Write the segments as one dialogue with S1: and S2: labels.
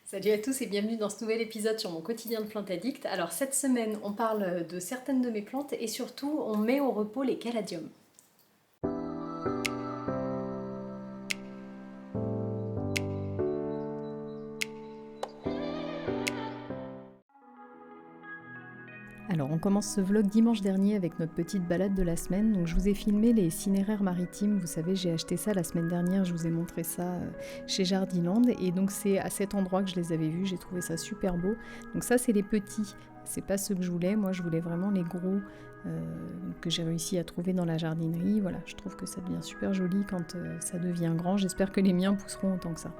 S1: Salut à tous et bienvenue dans ce nouvel épisode sur mon quotidien de plante addict. Alors cette semaine, on parle de certaines de mes plantes et surtout, on met au repos les caladiums. Alors on commence ce vlog dimanche dernier avec notre petite balade de la semaine. Donc je vous ai filmé les cinéraires maritimes. Vous savez, j'ai acheté ça la semaine dernière. Je vous ai montré ça chez Jardiland. Et donc c'est à cet endroit que je les avais vus. J'ai trouvé ça super beau. Donc ça, c'est les petits. C'est pas ceux que je voulais. Moi, je voulais vraiment les gros que j'ai réussi à trouver dans la jardinerie. Voilà, je trouve que ça devient super joli quand ça devient grand. J'espère que les miens pousseront autant que ça.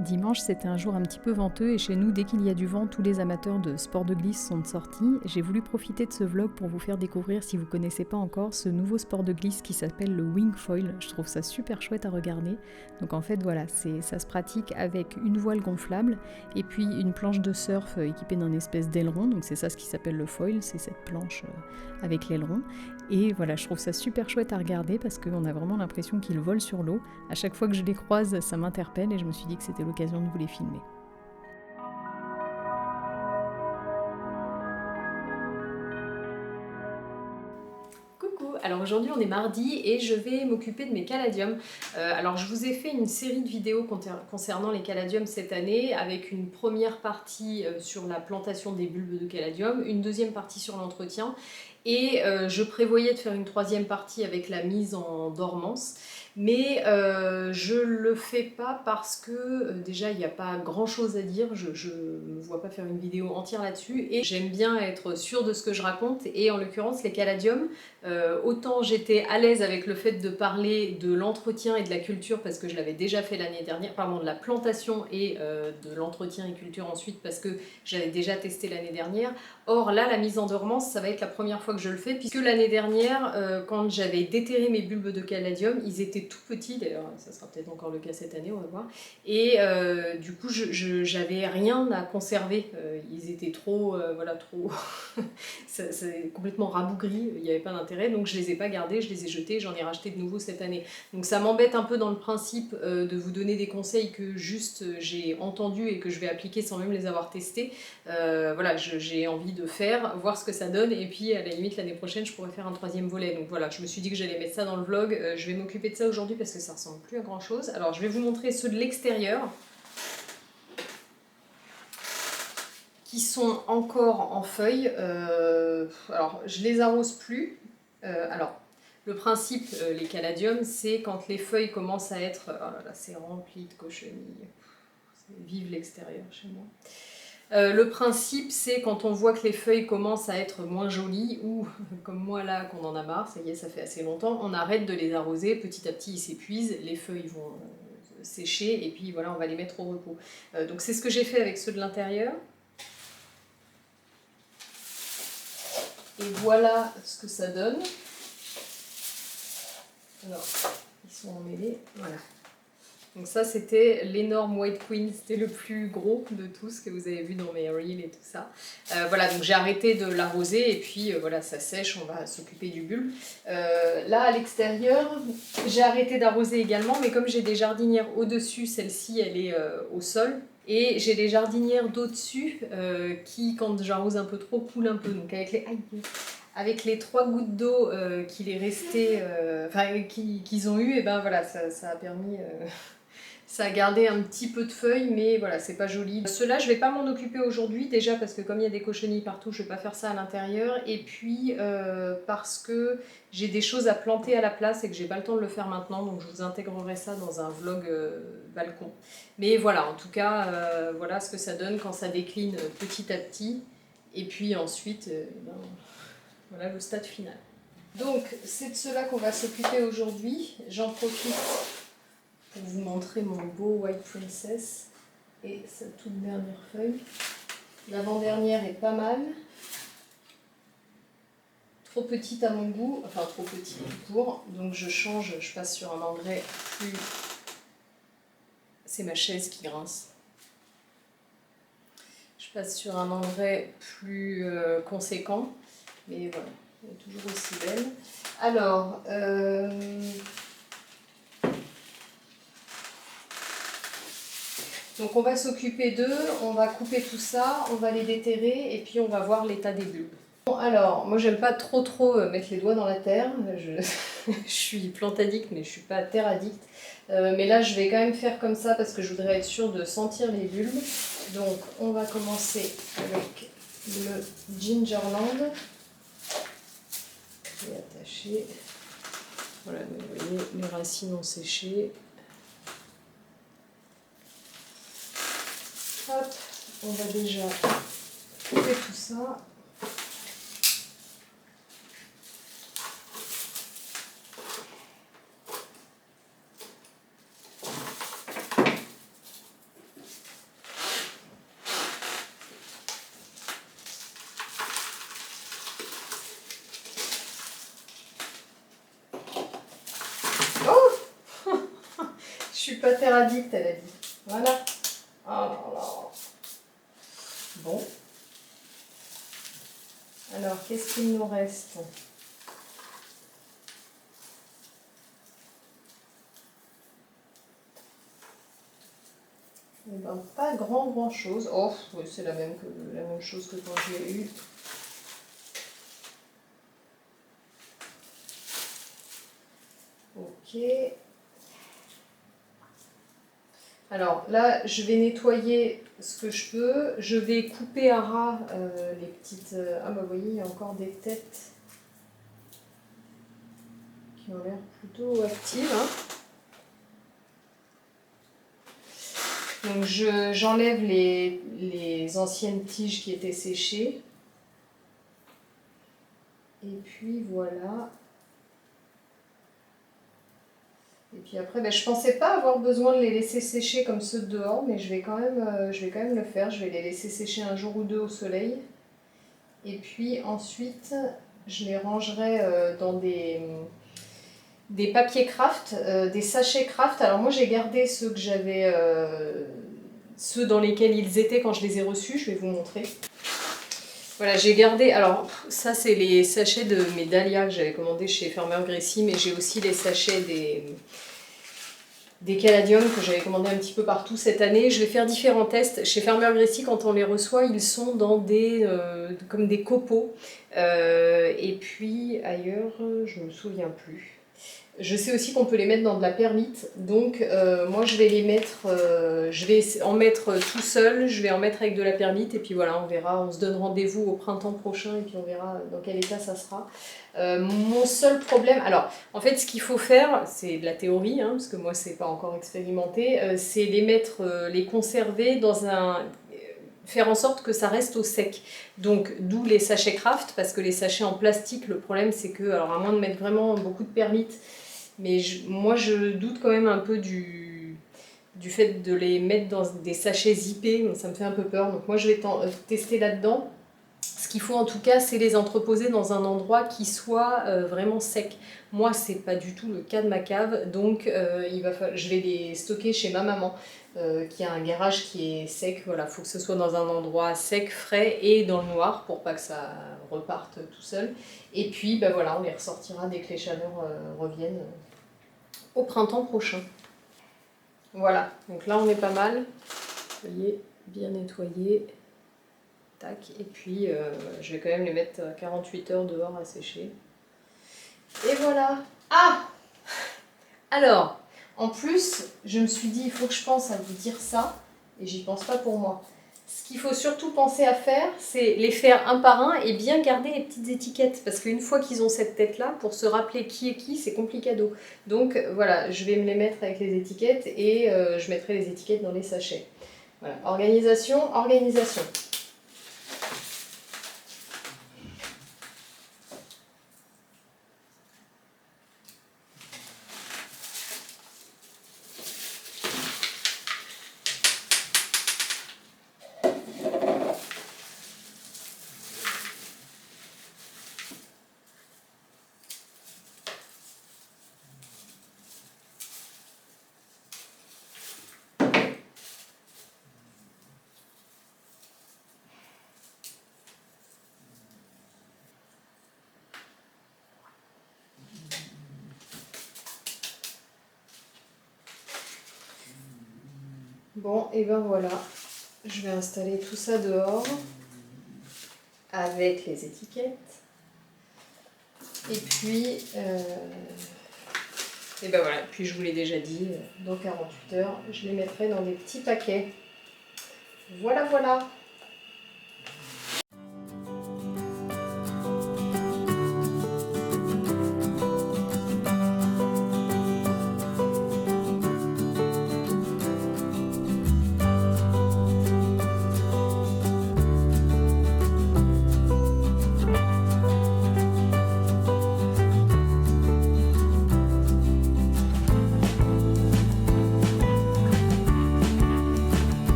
S1: Dimanche, c'était un jour un petit peu venteux et chez nous, dès qu'il y a du vent, tous les amateurs de sport de glisse sont sortis. J'ai voulu profiter de ce vlog pour vous faire découvrir, si vous ne connaissez pas encore, ce nouveau sport de glisse qui s'appelle le wing foil. Je trouve ça super chouette à regarder. Donc en fait, voilà, ça se pratique avec une voile gonflable et puis une planche de surf équipée d'un espèce d'aileron. Donc c'est ça ce qui s'appelle le foil, c'est cette planche avec l'aileron. Et voilà, je trouve ça super chouette à regarder parce qu'on a vraiment l'impression qu'ils volent sur l'eau. À chaque fois que je les croise, ça m'interpelle et je me suis dit que c'était l'occasion de vous les filmer. Coucou, alors aujourd'hui on est mardi et je vais m'occuper de mes caladiums. Alors je vous ai fait une série de vidéos concernant les caladiums cette année avec une première partie sur la plantation des bulbes de caladium, une deuxième partie sur l'entretien et je prévoyais de faire une troisième partie avec la mise en dormance. Mais je le fais pas parce que déjà il n'y a pas grand chose à dire, je ne me vois pas faire une vidéo entière là-dessus et j'aime bien être sûre de ce que je raconte et en l'occurrence les caladiums, autant j'étais à l'aise avec le fait de parler de l'entretien et de la culture parce que je l'avais déjà fait l'année dernière, pardon, de la plantation et de l'entretien et culture ensuite parce que j'avais déjà testé l'année dernière. Or là, la mise en dormance, ça va être la première fois que je le fais puisque l'année dernière, quand j'avais déterré mes bulbes de caladium, ils étaient tout petits, d'ailleurs ça sera peut-être encore le cas cette année, on va voir, et du coup j'avais rien à conserver, ils étaient trop, voilà, trop, c'est complètement rabougri, il n'y avait pas d'intérêt, donc je les ai pas gardés, je les ai jetés, j'en ai racheté de nouveau cette année. Donc ça m'embête un peu dans le principe de vous donner des conseils que juste j'ai entendus et que je vais appliquer sans même les avoir testés. Voilà, j'ai envie de faire, voir ce que ça donne, et puis à la limite l'année prochaine je pourrais faire un troisième volet. Donc voilà, je me suis dit que j'allais mettre ça dans le vlog, je vais m'occuper de ça aujourd'hui parce que ça ressemble plus à grand chose. Alors je vais vous montrer ceux de l'extérieur qui sont encore en feuilles. Alors je les arrose plus. Alors le principe, les caladiums, c'est quand les feuilles commencent à être... Oh là là, c'est rempli de cochenilles. Vive l'extérieur chez moi. Le principe, c'est quand on voit que les feuilles commencent à être moins jolies, ou comme moi là, qu'on en a marre, ça y est, ça fait assez longtemps, on arrête de les arroser, petit à petit ils s'épuisent, les feuilles vont sécher, et puis voilà, on va les mettre au repos. Donc c'est ce que j'ai fait avec ceux de l'intérieur. Et voilà ce que ça donne. Alors, ils sont emmêlés, voilà. Donc ça c'était l'énorme White Queen, c'était le plus gros de tous que vous avez vu dans mes reels et tout ça. Voilà, donc j'ai arrêté de l'arroser et puis voilà, ça sèche, on va s'occuper du bulbe. Là à l'extérieur, j'ai arrêté d'arroser également, mais comme j'ai des jardinières au-dessus, celle-ci elle est au sol. Et j'ai des jardinières d'au-dessus qui, quand j'arrose un peu trop, coulent un peu. Donc avec avec les 3 gouttes d'eau qu'il est resté, qu'ils ont eu, et ben voilà, ça a permis, ça a gardé un petit peu de feuilles, mais voilà, c'est pas joli. Ceux-là, je vais pas m'en occuper aujourd'hui, déjà parce que comme il y a des cochonilles partout, je vais pas faire ça à l'intérieur, et puis parce que j'ai des choses à planter à la place et que j'ai pas le temps de le faire maintenant, donc je vous intégrerai ça dans un vlog balcon. Mais voilà, en tout cas, voilà ce que ça donne quand ça décline petit à petit, et puis ensuite, voilà le stade final. Donc c'est de cela qu'on va s'occuper aujourd'hui. J'en profite pour vous montrer mon beau White Princess et sa toute dernière feuille. L'avant-dernière est pas mal. Trop petite à mon goût, enfin trop petit tout court, donc je change, je passe sur un engrais plus... C'est ma chaise qui grince. Je passe sur un engrais plus conséquent, mais voilà, elle est toujours aussi belle. Alors, donc on va s'occuper d'eux, on va couper tout ça, on va les déterrer et puis on va voir l'état des bulbes. Bon, alors, moi j'aime pas trop mettre les doigts dans la terre, je suis plante addict mais je suis pas terre addict. Mais là je vais quand même faire comme ça parce que je voudrais être sûre de sentir les bulbes. Donc on va commencer avec le Gingerland. Je vais attacher. Voilà, vous voyez, les racines ont séché. Hop, on va déjà couper tout ça. Oh je suis pas terre addict, elle a dit. Voilà. Oh là là. Bon. Alors, qu'est-ce qu'il nous reste? Eh ben, pas grand chose. Oh, oui, c'est la même chose que quand je l'ai eu. Ok. Alors là, je vais nettoyer ce que je peux. Je vais couper à ras les petites... Ah bah vous voyez, il y a encore des têtes qui ont l'air plutôt actives. Hein. Donc j'enlève les anciennes tiges qui étaient séchées. Et puis voilà. Et puis après, ben, je pensais pas avoir besoin de les laisser sécher comme ceux de dehors, mais je vais quand même le faire. Je vais les laisser sécher un jour ou deux au soleil. Et puis ensuite, je les rangerai dans des papiers craft, des sachets craft. Alors moi j'ai gardé ceux que j'avais, ceux dans lesquels ils étaient quand je les ai reçus, je vais vous montrer. Voilà, j'ai gardé, alors ça c'est les sachets de mes dahlias que j'avais commandé chez Farmer Gracie, mais j'ai aussi les sachets des caladiums que j'avais commandé un petit peu partout cette année. Je vais faire différents tests. Chez Farmer Gracie, quand on les reçoit, ils sont dans des comme des copeaux. Et puis ailleurs, je me souviens plus. Je sais aussi qu'on peut les mettre dans de la perlite, donc moi je vais les mettre, je vais en mettre tout seul, je vais en mettre avec de la perlite et puis voilà, on verra, on se donne rendez-vous au printemps prochain et puis on verra dans quel état ça sera. Mon seul problème, alors en fait ce qu'il faut faire, c'est de la théorie, hein, parce que moi c'est pas encore expérimenté, c'est les mettre, les conserver dans un... faire en sorte que ça reste au sec. Donc d'où les sachets craft, parce que les sachets en plastique, le problème c'est que, alors à moins de mettre vraiment beaucoup de perlite, mais moi je doute quand même un peu du fait de les mettre dans des sachets zippés, ça me fait un peu peur, donc moi je vais tester là-dedans. Ce qu'il faut en tout cas, c'est les entreposer dans un endroit qui soit vraiment sec. Moi, c'est pas du tout le cas de ma cave, donc je vais les stocker chez ma maman, qui a un garage qui est sec. Voilà, faut que ce soit dans un endroit sec, frais et dans le noir pour pas que ça reparte tout seul. Et puis, bah voilà, on les ressortira dès que les chaleurs reviennent au printemps prochain. Voilà, donc là on est pas mal. Vous voyez, bien nettoyé. Tac. Et puis je vais quand même les mettre 48 heures dehors à sécher. Et voilà. Ah! Alors, en plus, je me suis dit, il faut que je pense à vous dire ça, et j'y pense pas pour moi. Ce qu'il faut surtout penser à faire, c'est les faire un par un et bien garder les petites étiquettes. Parce qu'une fois qu'ils ont cette tête-là, pour se rappeler qui est qui, c'est complicado. Donc voilà, je vais me les mettre avec les étiquettes et je mettrai les étiquettes dans les sachets. Voilà, organisation, organisation. Bon, et ben voilà, je vais installer tout ça dehors avec les étiquettes. Et puis, et ben voilà, puis je vous l'ai déjà dit, dans 48 heures, je les mettrai dans des petits paquets. Voilà, voilà.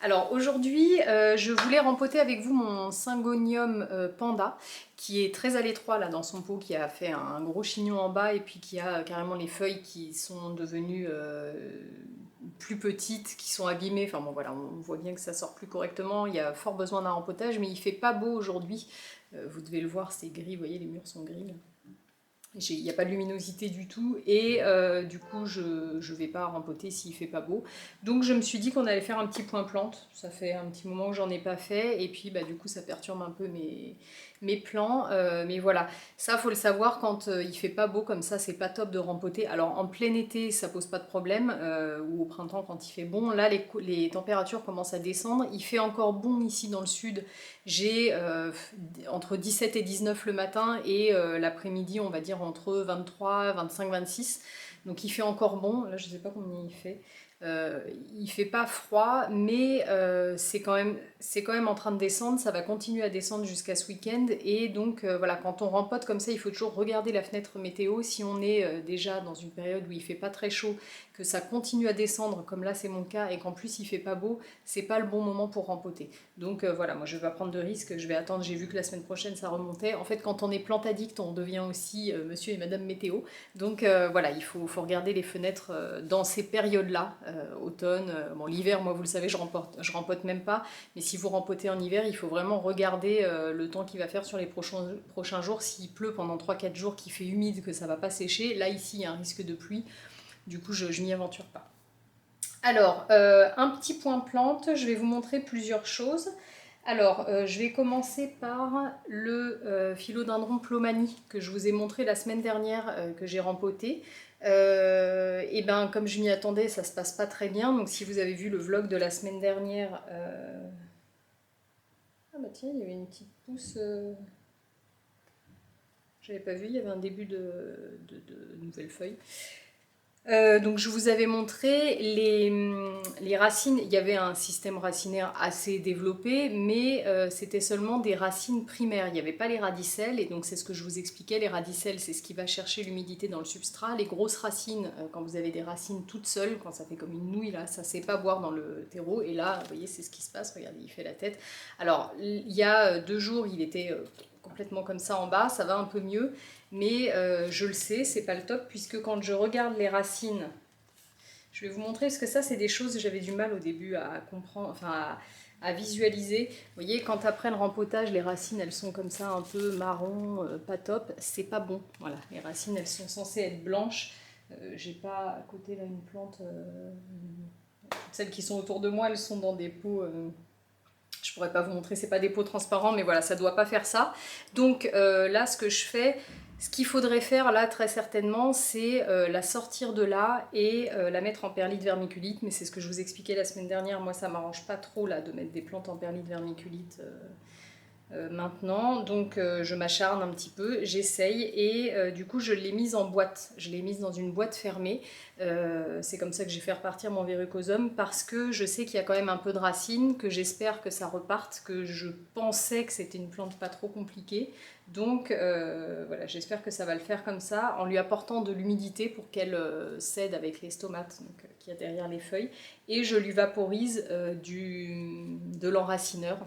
S1: Alors aujourd'hui, je voulais rempoter avec vous mon Syngonium Panda, qui est très à l'étroit là dans son pot, qui a fait un gros chignon en bas et puis qui a carrément les feuilles qui sont devenues plus petites, qui sont abîmées. Enfin bon voilà, on voit bien que ça sort plus correctement, il y a fort besoin d'un rempotage, mais il fait pas beau aujourd'hui. Vous devez le voir, c'est gris, vous voyez les murs sont gris là. Il n'y a pas de luminosité du tout et du coup je ne vais pas rempoter s'il fait pas beau. Donc je me suis dit qu'on allait faire un petit point plante. Ça fait un petit moment que j'en ai pas fait et puis du coup ça perturbe un peu mes plans. Mais voilà, ça faut le savoir, quand il fait pas beau comme ça, c'est pas top de rempoter. Alors en plein été ça pose pas de problème, ou au printemps quand il fait bon. Là les températures commencent à descendre. Il fait encore bon ici dans le sud. J'ai entre 17 et 19 le matin et l'après-midi on va dire entre 23, 25, 26. Donc il fait encore bon. Là je sais pas combien il fait. Il fait pas froid, mais c'est quand même en train de descendre. Ça va continuer à descendre jusqu'à ce week-end. Et donc voilà, quand on rempote comme ça, il faut toujours regarder la fenêtre météo. Si on est déjà dans une période où il fait pas très chaud, que ça continue à descendre, comme là c'est mon cas, et qu'en plus il fait pas beau, c'est pas le bon moment pour rempoter. Donc voilà, moi je vais pas prendre de risque, je vais attendre. J'ai vu que la semaine prochaine ça remontait. En fait, quand on est plante addict, on devient aussi monsieur et madame météo. Donc voilà, il faut regarder les fenêtres dans ces périodes-là, automne. Bon, l'hiver, moi vous le savez, je rempote même pas. Mais si vous rempotez en hiver, il faut vraiment regarder le temps qu'il va faire sur les prochains jours. S'il pleut pendant 3-4 jours, qu'il fait humide, que ça va pas sécher, là ici il y a un risque de pluie. Du coup, je m'y aventure pas. Alors, un petit point plante, je vais vous montrer plusieurs choses. Alors, je vais commencer par le philodendron Plomanie que je vous ai montré la semaine dernière, que j'ai rempoté. Et ben comme je m'y attendais, ça se passe pas très bien. Donc si vous avez vu le vlog de la semaine dernière, ah bah tiens, il y avait une petite pousse. J'avais pas vu, il y avait un début de nouvelles feuilles. Donc je vous avais montré les racines, il y avait un système racinaire assez développé, mais c'était seulement des racines primaires, il n'y avait pas les radicelles, et donc c'est ce que je vous expliquais, les radicelles c'est ce qui va chercher l'humidité dans le substrat, les grosses racines, quand vous avez des racines toutes seules, quand ça fait comme une nouille là, ça ne sait pas boire dans le terreau, et là, vous voyez, c'est ce qui se passe, regardez, il fait la tête. Alors, il y a 2 jours, il était complètement comme ça en bas, ça va un peu mieux, mais je le sais, c'est pas le top, puisque quand je regarde les racines, je vais vous montrer, parce que ça c'est des choses que j'avais du mal au début à comprendre, enfin à visualiser. Vous voyez, quand après le rempotage, les racines elles sont comme ça un peu marron, pas top, c'est pas bon. Voilà, les racines elles sont censées être blanches. J'ai pas à côté là une plante, celles qui sont autour de moi elles sont dans des pots. Je pourrais pas vous montrer, c'est pas des pots transparents, mais voilà, ça doit pas faire ça. Donc là, ce que je fais, ce qu'il faudrait faire là, très certainement, c'est la sortir de là et la mettre en perlite vermiculite. Mais c'est ce que je vous expliquais la semaine dernière. Moi, ça m'arrange pas trop là de mettre des plantes en perlite vermiculite. Maintenant, donc je m'acharne un petit peu, j'essaye et du coup je l'ai mise en boîte, je l'ai mise dans une boîte fermée. C'est comme ça que j'ai fait repartir mon verrucosum parce que je sais qu'il y a quand même un peu de racines, que j'espère que ça reparte, que je pensais que c'était une plante pas trop compliquée, donc voilà, j'espère que ça va le faire comme ça en lui apportant de l'humidité pour qu'elle cède avec les stomates qu'il y a derrière les feuilles, et je lui vaporise de l'enracineur.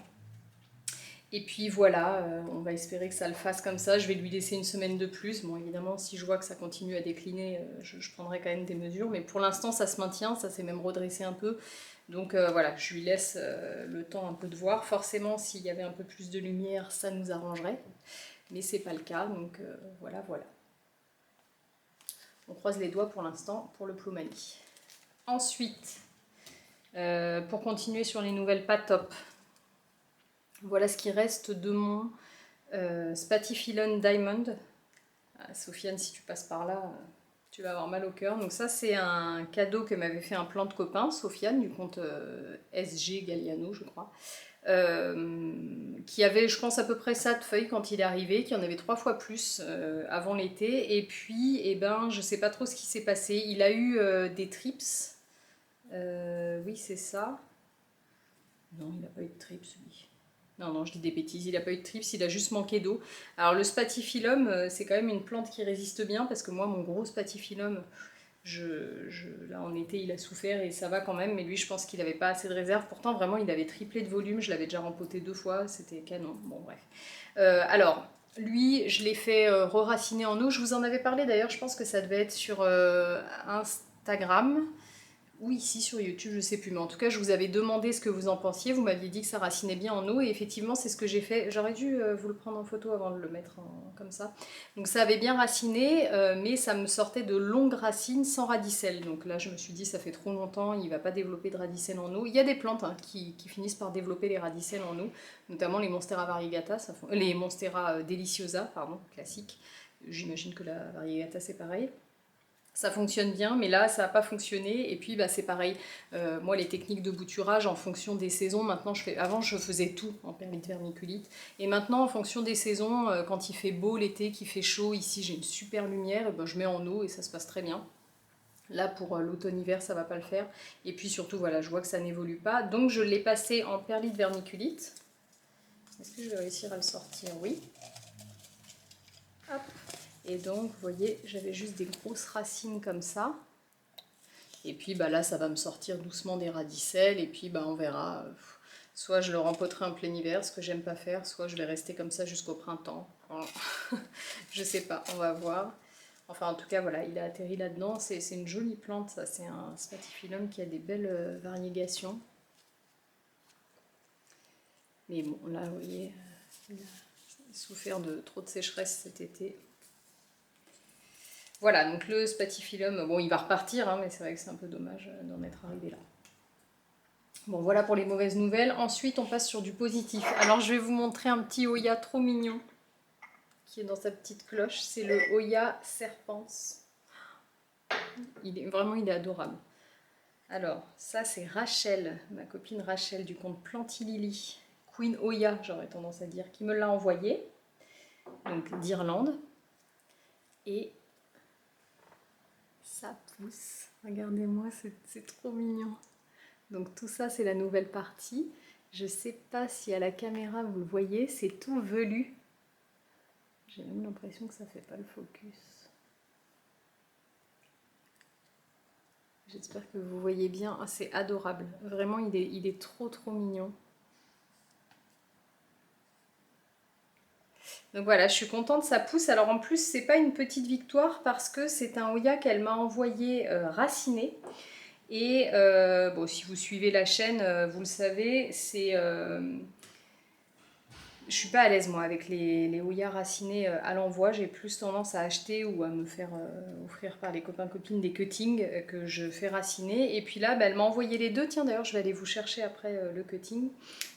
S1: Et puis voilà, on va espérer que ça le fasse comme ça. Je vais lui laisser une semaine de plus. Bon, évidemment, si je vois que ça continue à décliner, je prendrai quand même des mesures. Mais pour l'instant, ça se maintient, ça s'est même redressé un peu. Donc voilà, je lui laisse le temps un peu de voir. Forcément, s'il y avait un peu plus de lumière, ça nous arrangerait. Mais c'est pas le cas, donc voilà, voilà. On croise les doigts pour l'instant pour le Plumani. Ensuite, pour continuer sur les nouvelles pas top, voilà ce qui reste de mon Spathiphyllum Diamond. Ah, Sofiane, si tu passes par là, tu vas avoir mal au cœur. Donc ça, c'est un cadeau que m'avait fait un plan de copain, Sofiane, du compte SG Galliano, je crois. Qui avait, je pense, à peu près ça de feuilles quand il est arrivé, qui en avait 3 fois plus avant l'été. Et puis, eh ben, je sais pas trop ce qui s'est passé. Il a eu des trips. Oui, c'est ça. Non, il n'a pas eu de trips, lui. Non, non, je dis des bêtises, il n'a pas eu de trips, il a juste manqué d'eau. Alors le Spathiphyllum, c'est quand même une plante qui résiste bien, parce que moi, mon gros Spathiphyllum, là en été, il a souffert et ça va quand même, mais lui, je pense qu'il n'avait pas assez de réserve. Pourtant, vraiment, il avait triplé de volume, je l'avais déjà rempoté 2 fois, c'était canon. Bon, bref. Alors, lui, je l'ai fait re-raciner en eau. Je vous en avais parlé d'ailleurs, je pense que ça devait être sur Instagram ou ici sur YouTube, je sais plus, mais en tout cas, je vous avais demandé ce que vous en pensiez. Vous m'aviez dit que ça racinait bien en eau, et effectivement, c'est ce que j'ai fait. J'aurais dû vous le prendre en photo avant de le mettre comme ça. Donc, ça avait bien raciné, mais ça me sortait de longues racines sans radicelles. Donc là, je me suis dit, ça fait trop longtemps, il va pas développer de radicelles en eau. Il y a des plantes qui finissent par développer les radicelles en eau, notamment les Monstera variegata, les Monstera deliciosa, pardon, classiques. J'imagine que la variegata, c'est pareil. Ça fonctionne bien, mais là ça n'a pas fonctionné. Et puis bah, c'est pareil, moi les techniques de bouturage en fonction des saisons, maintenant avant je faisais tout en perlite vermiculite, et maintenant en fonction des saisons, quand il fait beau l'été, qu'il fait chaud, ici j'ai une super lumière, et ben, je mets en eau et ça se passe très bien. Là pour l'automne-hiver ça va pas le faire, et puis surtout voilà, je vois que ça n'évolue pas, donc je l'ai passé en perlite vermiculite. Est-ce que je vais réussir à le sortir? Oui. Hop. Et donc, vous voyez, j'avais juste des grosses racines comme ça. Et puis bah, là, ça va me sortir doucement des radicelles. Et puis bah, on verra. Soit je le rempoterai en plein hiver, ce que j'aime pas faire. Soit je vais rester comme ça jusqu'au printemps. Je sais pas, on va voir. Enfin, en tout cas, voilà, il a atterri là-dedans. C'est une jolie plante, ça. C'est un Spathiphyllum qui a des belles variegations. Mais bon, là, vous voyez, il a souffert de trop de sécheresse cet été. Voilà, donc le Spathiphyllum, bon il va repartir, hein, mais c'est vrai que c'est un peu dommage d'en être arrivé là. Bon voilà pour les mauvaises nouvelles. Ensuite on passe sur du positif. Alors je vais vous montrer un petit Hoya trop mignon qui est dans sa petite cloche. C'est le Hoya serpens. Il est adorable. Alors, ça c'est Rachel, ma copine Rachel du compte Plantilili, Queen Oya, j'aurais tendance à dire, qui me l'a envoyé, donc d'Irlande. Et ça pousse, regardez-moi, c'est trop mignon. Donc tout ça c'est la nouvelle partie. Je sais pas si à la caméra vous le voyez, c'est tout velu. J'ai même l'impression que ça fait pas le focus. J'espère que vous voyez bien. Ah, c'est adorable. Vraiment, il est trop mignon. Donc voilà, je suis contente, ça pousse. Alors en plus, c'est pas une petite victoire parce que c'est un Oya qu'elle m'a envoyé raciné. Et bon, si vous suivez la chaîne, vous le savez, je suis pas à l'aise moi avec les Ouya racinés à l'envoi. J'ai plus tendance à acheter ou à me faire offrir par les copains-copines des cuttings que je fais raciner. Et puis là, bah, elle m'a envoyé les deux. Tiens, d'ailleurs, je vais aller vous chercher après le cutting.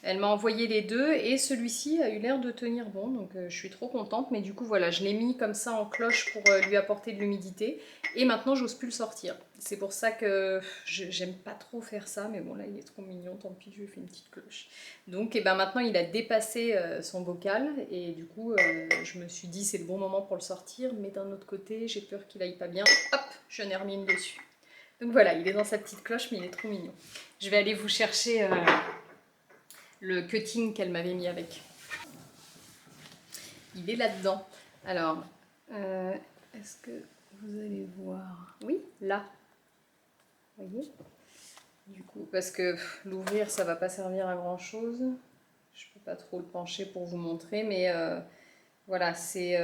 S1: Elle m'a envoyé les deux et celui-ci a eu l'air de tenir bon. Donc je suis trop contente. Mais du coup, voilà, je l'ai mis comme ça en cloche pour lui apporter de l'humidité. Et maintenant, j'ose plus le sortir. C'est pour ça que j'aime pas trop faire ça. Mais bon, là, il est trop mignon. Tant pis, je lui fais une petite cloche. Donc et ben maintenant il a dépassé son bocal et du coup je me suis dit c'est le bon moment pour le sortir, mais d'un autre côté j'ai peur qu'il aille pas bien. Hop, je n'ai remis une dessus. Donc voilà, il est dans sa petite cloche mais il est trop mignon. Je vais aller vous chercher le cutting qu'elle m'avait mis avec. Il est là-dedans. Alors, est-ce que vous allez voir? Oui, là. Vous voyez? Du coup, parce que l'ouvrir ça va pas servir à grand chose. Je peux pas trop le pencher pour vous montrer, mais voilà, c'est...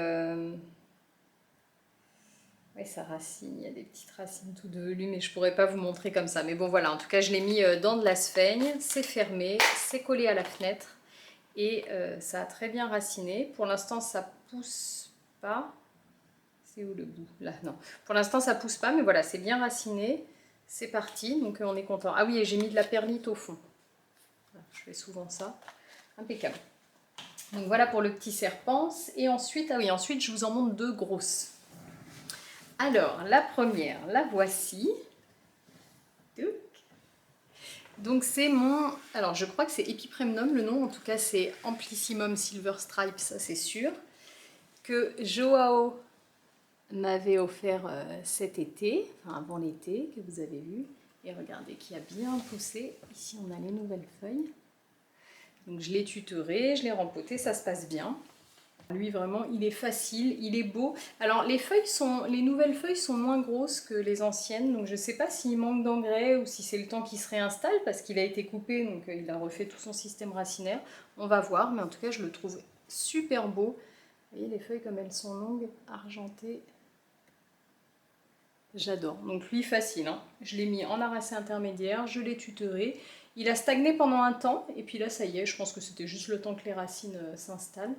S1: Oui, ça racine, il y a des petites racines toutes velues, mais je pourrais pas vous montrer comme ça. Mais bon, voilà, en tout cas, je l'ai mis dans de la sphaigne, c'est fermé, c'est collé à la fenêtre, et ça a très bien raciné. Pour l'instant, ça pousse pas. C'est où le bout? Là, non. Pour l'instant, ça pousse pas, mais voilà, c'est bien raciné. C'est parti, donc on est content. Ah oui, et j'ai mis de la perlite au fond. Je fais souvent ça. Impeccable. Donc voilà pour le petit serpent. Et ensuite, ah oui, ensuite je vous en montre deux grosses. Alors, la première, la voici. Donc c'est mon... Alors je crois que c'est Epipremnum le nom, en tout cas c'est Amplissimum Silver Stripe, ça c'est sûr. Que Joao m'avait offert cet été, enfin avant l'été, que vous avez vu. Et regardez, qui a bien poussé. Ici on a les nouvelles feuilles. Donc je l'ai tutoré, je l'ai rempoté, ça se passe bien. Lui vraiment, il est facile, il est beau. Alors les nouvelles feuilles sont moins grosses que les anciennes, donc je ne sais pas s'il manque d'engrais ou si c'est le temps qui se réinstalle parce qu'il a été coupé, donc il a refait tout son système racinaire. On va voir, mais en tout cas je le trouve super beau. Vous voyez les feuilles comme elles sont longues, argentées. J'adore. Donc lui facile, hein. Je l'ai mis en arracé intermédiaire, je l'ai tutoré. Il a stagné pendant un temps, et puis là ça y est, je pense que c'était juste le temps que les racines s'installent.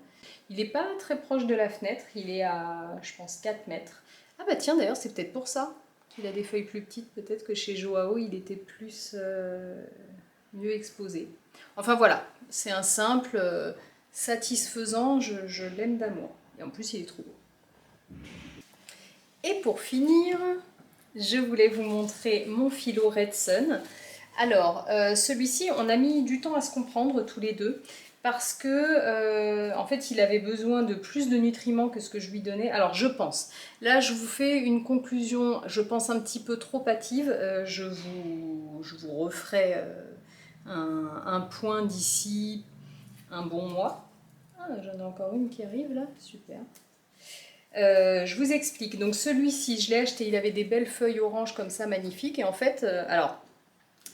S1: Il n'est pas très proche de la fenêtre, il est à, je pense, 4 mètres. Ah bah tiens, d'ailleurs c'est peut-être pour ça qu'il a des feuilles plus petites, peut-être que chez Joao il était plus mieux exposé. Enfin voilà, c'est un simple satisfaisant, je l'aime d'amour. Et en plus il est trop beau. Et pour finir, je voulais vous montrer mon philo Red Sun. Alors, celui-ci, on a mis du temps à se comprendre tous les deux parce que, en fait, il avait besoin de plus de nutriments que ce que je lui donnais. Alors, je pense. Là, je vous fais une conclusion, je pense un petit peu trop hâtive. Je vous referai un point d'ici un bon mois. Ah, j'en ai encore une qui arrive là, super. Je vous explique. Donc celui-ci, je l'ai acheté, il avait des belles feuilles oranges comme ça, magnifiques. Et en fait, alors,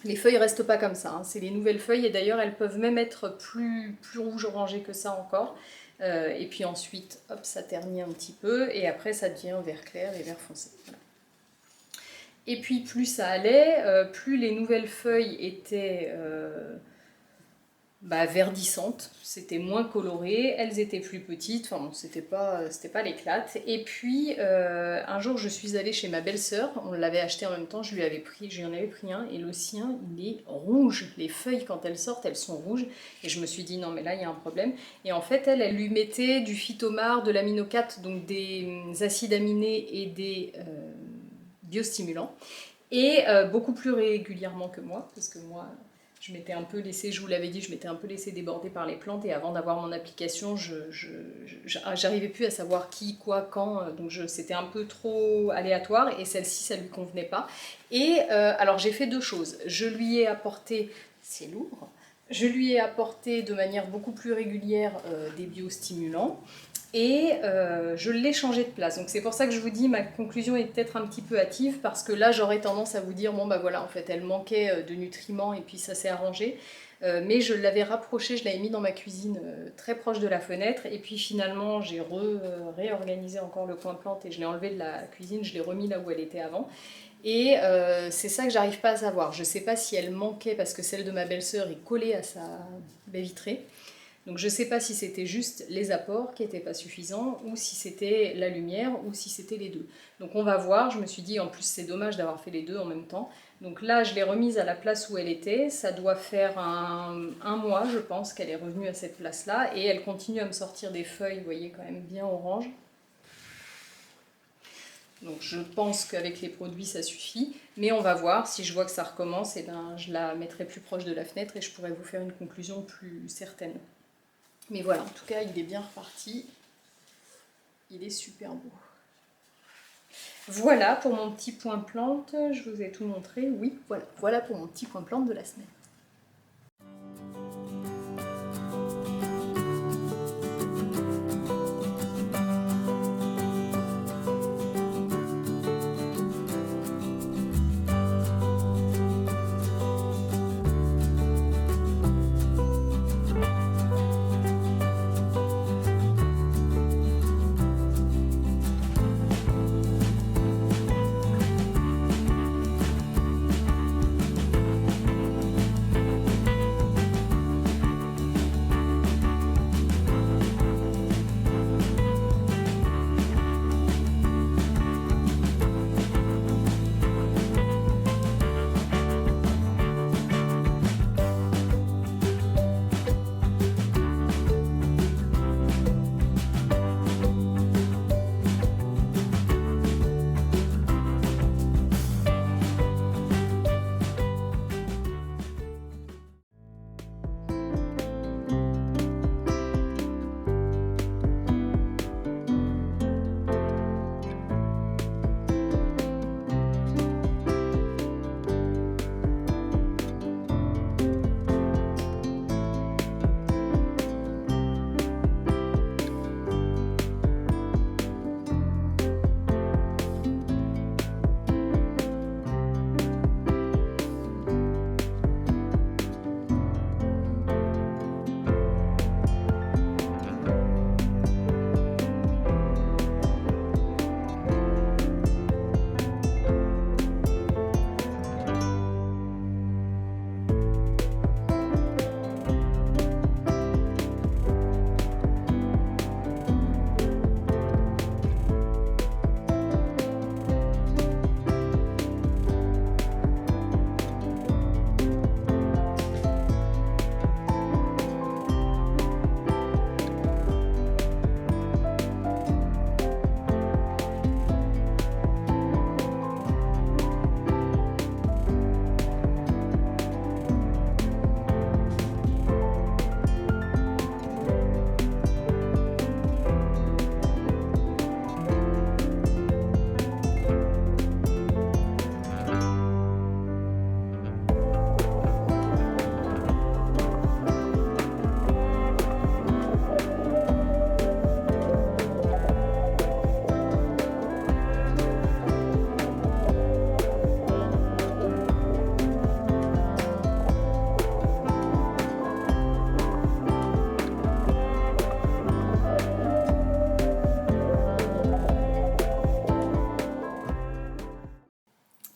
S1: les feuilles restent pas comme ça. Hein. C'est les nouvelles feuilles et d'ailleurs, elles peuvent même être plus rouge orangées que ça encore. Et puis ensuite, hop, ça ternit un petit peu et après, ça devient vert clair et vert foncé. Voilà. Et puis plus ça allait, plus les nouvelles feuilles étaient verdissantes, c'était moins coloré, elles étaient plus petites, enfin bon, c'était pas l'éclate. Et puis un jour je suis allée chez ma belle-sœur, on l'avait acheté en même temps, j'en avais pris un et le sien il est rouge, les feuilles quand elles sortent elles sont rouges et je me suis dit non mais là il y a un problème. Et en fait elle lui mettait du phytomar, de l'aminocate, donc des acides aminés et des biostimulants, et beaucoup plus régulièrement que moi, parce que moi, je m'étais un peu laissé, je vous l'avais dit, je m'étais un peu laissé déborder par les plantes, et avant d'avoir mon application, j'arrivais plus à savoir qui, quoi, quand, donc c'était un peu trop aléatoire, et celle-ci, ça lui convenait pas. Et alors j'ai fait deux choses. Je lui ai apporté, c'est lourd, je lui ai apporté de manière beaucoup plus régulière des biostimulants, et je l'ai changé de place. Donc c'est pour ça que je vous dis, ma conclusion est peut-être un petit peu hâtive, parce que là j'aurais tendance à vous dire, bon bah voilà, en fait elle manquait de nutriments et puis ça s'est arrangé. Mais je l'avais rapproché, je l'avais mis dans ma cuisine très proche de la fenêtre, et puis finalement j'ai réorganisé encore le coin plante et je l'ai enlevé de la cuisine, je l'ai remis là où elle était avant. Et c'est ça que j'arrive pas à savoir. Je sais pas si elle manquait parce que celle de ma belle-sœur est collée à sa baie vitrée. Donc je sais pas si c'était juste les apports qui n'étaient pas suffisants, ou si c'était la lumière, ou si c'était les deux. Donc on va voir, je me suis dit en plus c'est dommage d'avoir fait les deux en même temps. Donc là je l'ai remise à la place où elle était, ça doit faire un mois je pense qu'elle est revenue à cette place-là, et elle continue à me sortir des feuilles, vous voyez, quand même bien orange. Donc je pense qu'avec les produits ça suffit, mais on va voir, si je vois que ça recommence, et ben, je la mettrai plus proche de la fenêtre et je pourrai vous faire une conclusion plus certaine. Mais voilà, en tout cas il est bien reparti, il est super beau. Voilà pour mon petit point plante, je vous ai tout montré, oui, voilà pour mon petit point plante de la semaine.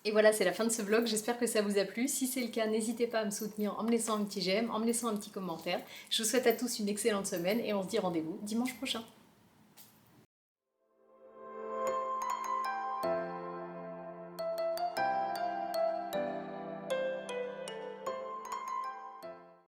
S1: Et voilà, c'est la fin de ce vlog, j'espère que ça vous a plu. Si c'est le cas, n'hésitez pas à me soutenir en me laissant un petit j'aime, en me laissant un petit commentaire. Je vous souhaite à tous une excellente semaine et on se dit rendez-vous dimanche prochain.